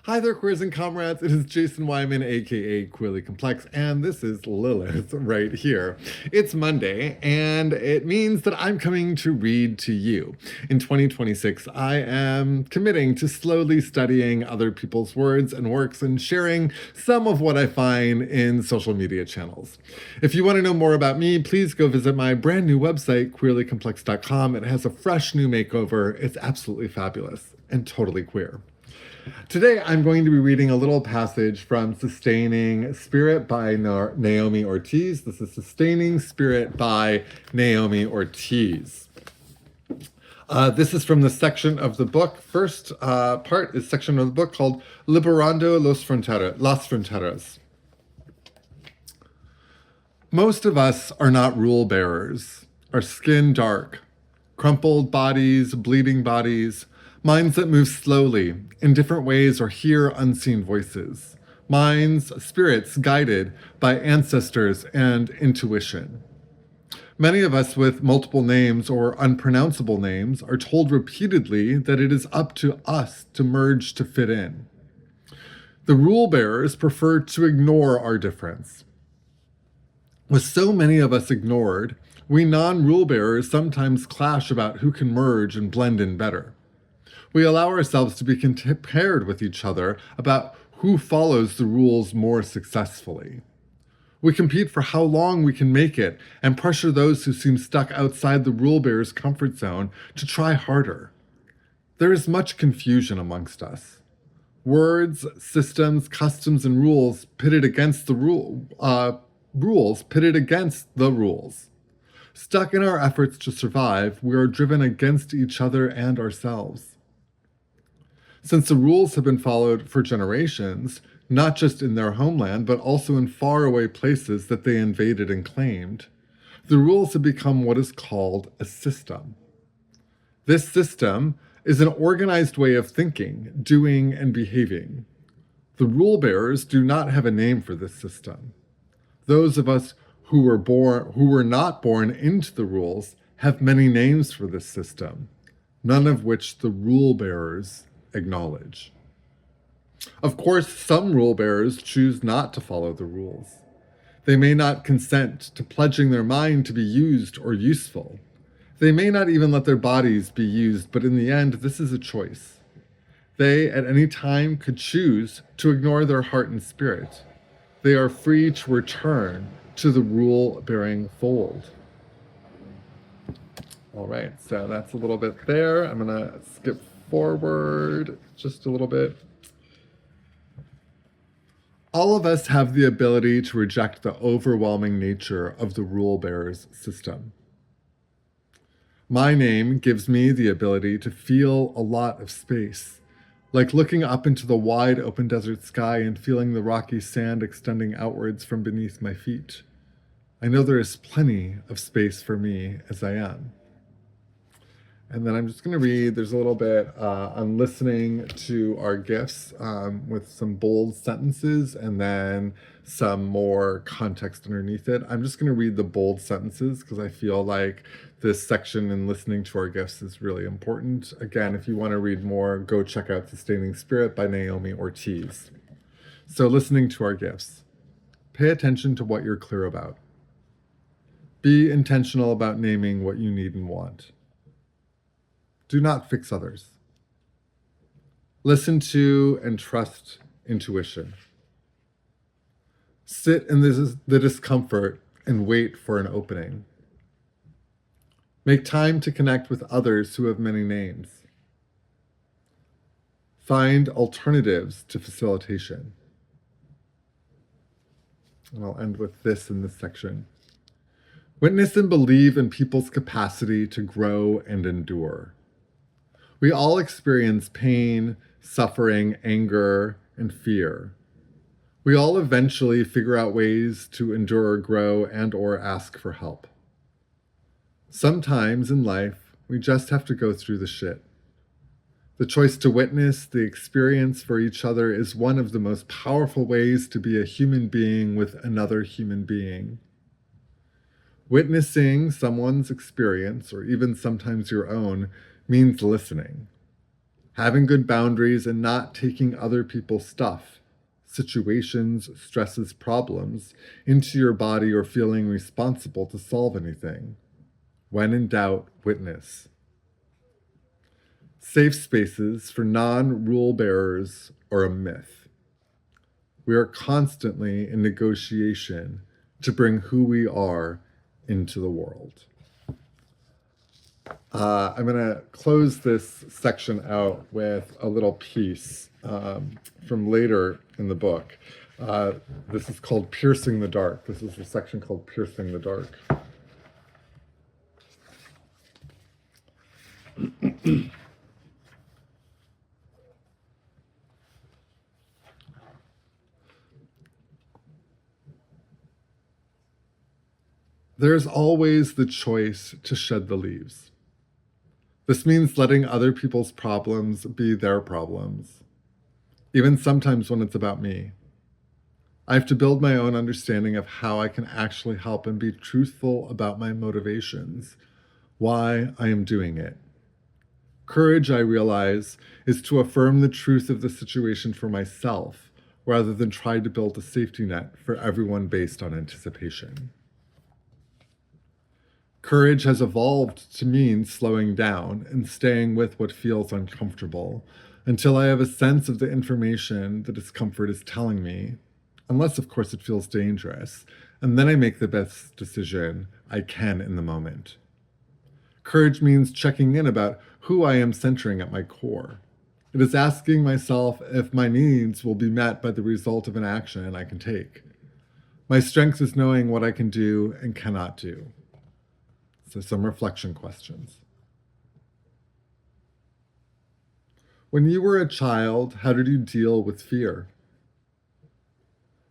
Hi there, queers and comrades. It is Jason Wyman, aka Queerly Complex, and this is Lilith right here. It's Monday, and it means that I'm coming to read to you. In 2026, I am committing to slowly studying other people's words and works and sharing some of what I find in social media channels. If you want to know more about me, please go visit my brand new website, queerlycomplex.com. It has a fresh new makeover. It's absolutely fabulous and totally queer. Today, I'm going to be reading a little passage from Sustaining Spirit by Naomi Ortiz. This is Sustaining Spirit by Naomi Ortiz. This is from the section of the book. First part is section of the book called Liberando las Fronteras. Most of us are not rule bearers. Our skin dark, crumpled bodies, bleeding bodies, minds that move slowly, in different ways or hear unseen voices. Minds, spirits guided by ancestors and intuition. Many of us with multiple names or unpronounceable names are told repeatedly that it is up to us to merge to fit in. The rule bearers prefer to ignore our difference. With so many of us ignored, we non-rule bearers sometimes clash about who can merge and blend in better. We allow ourselves to be compared with each other about who follows the rules more successfully. We compete for how long we can make it and pressure those who seem stuck outside the rule bearer's comfort zone to try harder. There is much confusion amongst us. Words, systems, customs, and rules pitted against the rules pitted against the rules. Stuck in our efforts to survive, we are driven against each other and ourselves. Since the rules have been followed for generations, not just in their homeland, but also in faraway places that they invaded and claimed, the rules have become what is called a system. This system is an organized way of thinking, doing, and behaving. The rule bearers do not have a name for this system. Those of us who were not born into the rules have many names for this system, none of which the rule bearers acknowledge. Of course, some rule bearers choose not to follow the rules. They may not consent to pledging their mind to be used or useful. They may not even let their bodies be used, but in the end, this is a choice. They, at any time, could choose to ignore their heart and spirit. They are free to return to the rule-bearing fold. All right, so that's a little bit there. I'm gonna skip forward just a little bit. All of us have the ability to reject the overwhelming nature of the rule bearer's system. My name gives me the ability to feel a lot of space, like looking up into the wide open desert sky and feeling the rocky sand extending outwards from beneath my feet. I know there is plenty of space for me as I am. And then I'm just going to read, there's a little bit on listening to our gifts with some bold sentences and then some more context underneath it. I'm just going to read the bold sentences because I feel like this section in listening to our gifts is really important. Again, if you want to read more, go check out Sustaining Spirit by Naomi Ortiz. So listening to our gifts. Pay attention to what you're clear about. Be intentional about naming what you need and want. Do not fix others. Listen to and trust intuition. Sit in the discomfort and wait for an opening. Make time to connect with others who have many names. Find alternatives to facilitation. And I'll end with this in this section. Witness and believe in people's capacity to grow and endure. We all experience pain, suffering, anger, and fear. We all eventually figure out ways to endure, grow, and/or ask for help. Sometimes in life, we just have to go through the shit. The choice to witness the experience for each other is one of the most powerful ways to be a human being with another human being. Witnessing someone's experience, or even sometimes your own, means listening. Having good boundaries and not taking other people's stuff, situations, stresses, problems into your body or feeling responsible to solve anything. When in doubt, witness. Safe spaces for non-rule bearers are a myth. We are constantly in negotiation to bring who we are into the world. I'm going to close this section out with a little piece from later in the book. This is called Piercing the Dark. This is the section called Piercing the Dark. There's always the choice to shed the leaves. This means letting other people's problems be their problems, even sometimes when it's about me. I have to build my own understanding of how I can actually help and be truthful about my motivations, why I am doing it. Courage, I realize, is to affirm the truth of the situation for myself, rather than try to build a safety net for everyone based on anticipation. Courage has evolved to mean slowing down and staying with what feels uncomfortable until I have a sense of the information the discomfort is telling me, unless, of course, it feels dangerous, and then I make the best decision I can in the moment. Courage means checking in about who I am centering at my core. It is asking myself if my needs will be met by the result of an action I can take. My strength is knowing what I can do and cannot do. So some reflection questions. When you were a child, how did you deal with fear?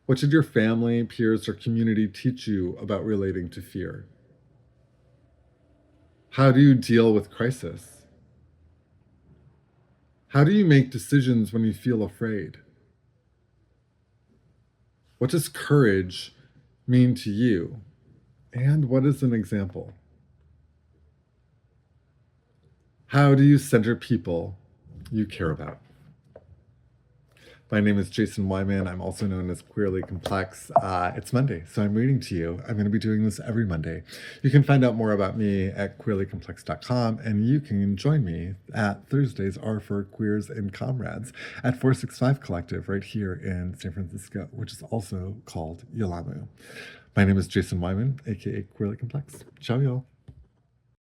What did your family, peers, or community teach you about relating to fear? How do you deal with crisis? How do you make decisions when you feel afraid? What does courage mean to you? And what is an example? How do you center people you care about? My name is Jason Wyman. I'm also known as Queerly Complex. It's Monday, so I'm reading to you. I'm going to be doing this every Monday. You can find out more about me at queerlycomplex.com, and you can join me at Thursdays are for Queers and Comrades at 465 Collective right here in San Francisco, which is also called Yalamu. My name is Jason Wyman, aka Queerly Complex. Ciao, y'all.